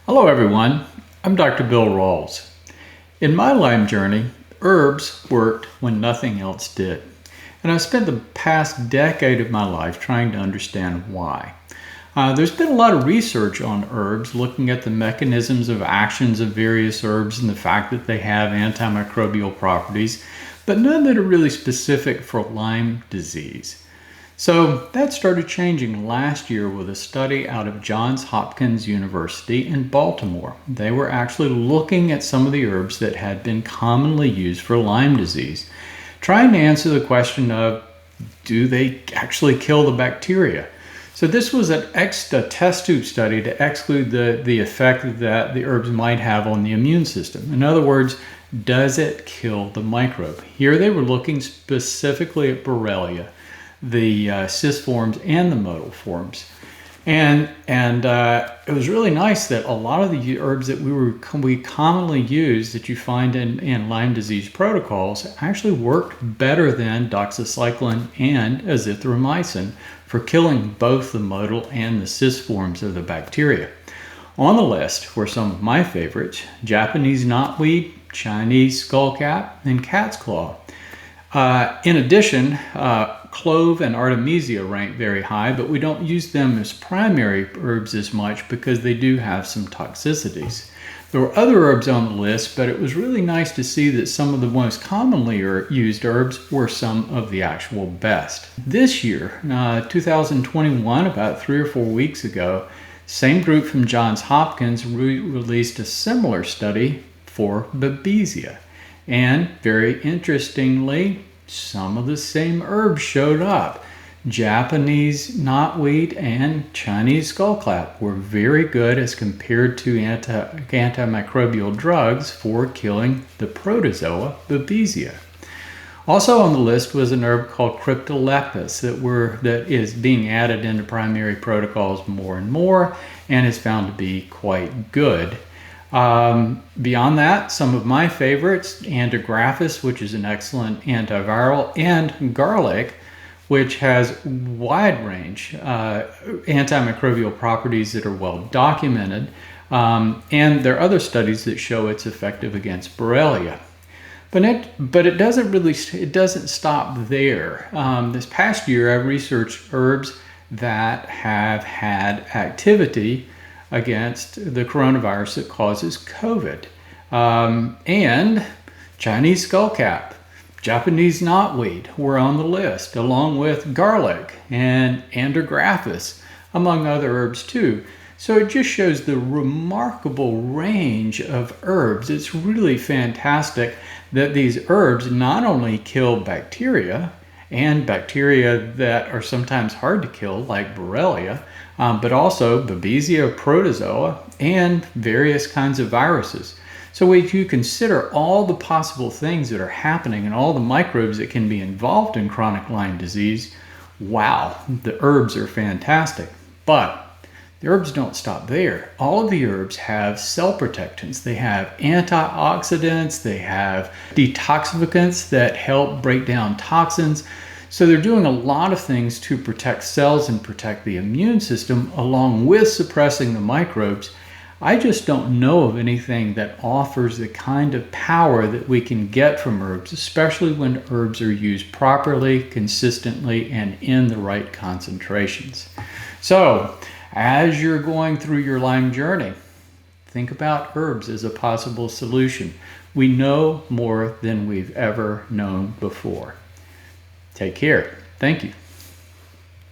Hello everyone, I'm Dr. Bill Rawls. In my Lyme journey, herbs worked when nothing else did. And I've spent the past decade of my life trying to understand why. There's been a lot of research on herbs looking at the mechanisms of actions of various herbs and the fact that they have antimicrobial properties, but none that are really specific for Lyme disease. So that started changing last year with a study out of Johns Hopkins University in Baltimore. They were actually looking at some of the herbs that had been commonly used for Lyme disease, trying to answer the question of, do they actually kill the bacteria? So this was a test tube study to exclude the effect that the herbs might have on the immune system. In other words, does it kill the microbe? Here they were looking specifically at Borrelia, the cis forms and the motile forms. And it was really nice that a lot of the herbs that we commonly use that you find in Lyme disease protocols actually worked better than doxycycline and azithromycin for killing both the motile and the cis forms of the bacteria. On the list were some of my favorites: Japanese knotweed, Chinese skullcap, and cat's claw. In addition, clove and artemisia rank very high, but we don't use them as primary herbs as much because they do have some toxicities. There were other herbs on the list, but it was really nice to see that some of the most commonly used herbs were some of the actual best. This year, 2021, about 3 or 4 weeks ago, same group from Johns Hopkins released a similar study for Babesia. And very interestingly, some of the same herbs showed up. Japanese knotweed and Chinese skullcap were very good as compared to antimicrobial drugs for killing the protozoa Babesia. Also on the list was an herb called Cryptolepis that is being added into primary protocols more and more and is found to be quite good. Beyond that, some of my favorites: Antigraphis, which is an excellent antiviral, and garlic, which has wide range antimicrobial properties that are well documented. And there are other studies that show it's effective against Borrelia. But it doesn't stop there. This past year, I researched herbs that have had activity against the coronavirus that causes COVID. And Chinese skullcap, Japanese knotweed were on the list, along with garlic and Antigraphis, among other herbs too. So it just shows the remarkable range of herbs. It's really fantastic that these herbs not only kill bacteria, and bacteria that are sometimes hard to kill, like Borrelia, but also Babesia protozoa and various kinds of viruses. So if you consider all the possible things that are happening and all the microbes that can be involved in chronic Lyme disease, wow, the herbs are fantastic. But the herbs don't stop there. All of the herbs have cell protectants. They have antioxidants, they have detoxificants that help break down toxins. So they're doing a lot of things to protect cells and protect the immune system, along with suppressing the microbes. I just don't know of anything that offers the kind of power that we can get from herbs, especially when herbs are used properly, consistently, and in the right concentrations. So, as you're going through your Lyme journey, think about herbs as a possible solution. We know more than we've ever known before. Take care. Thank you.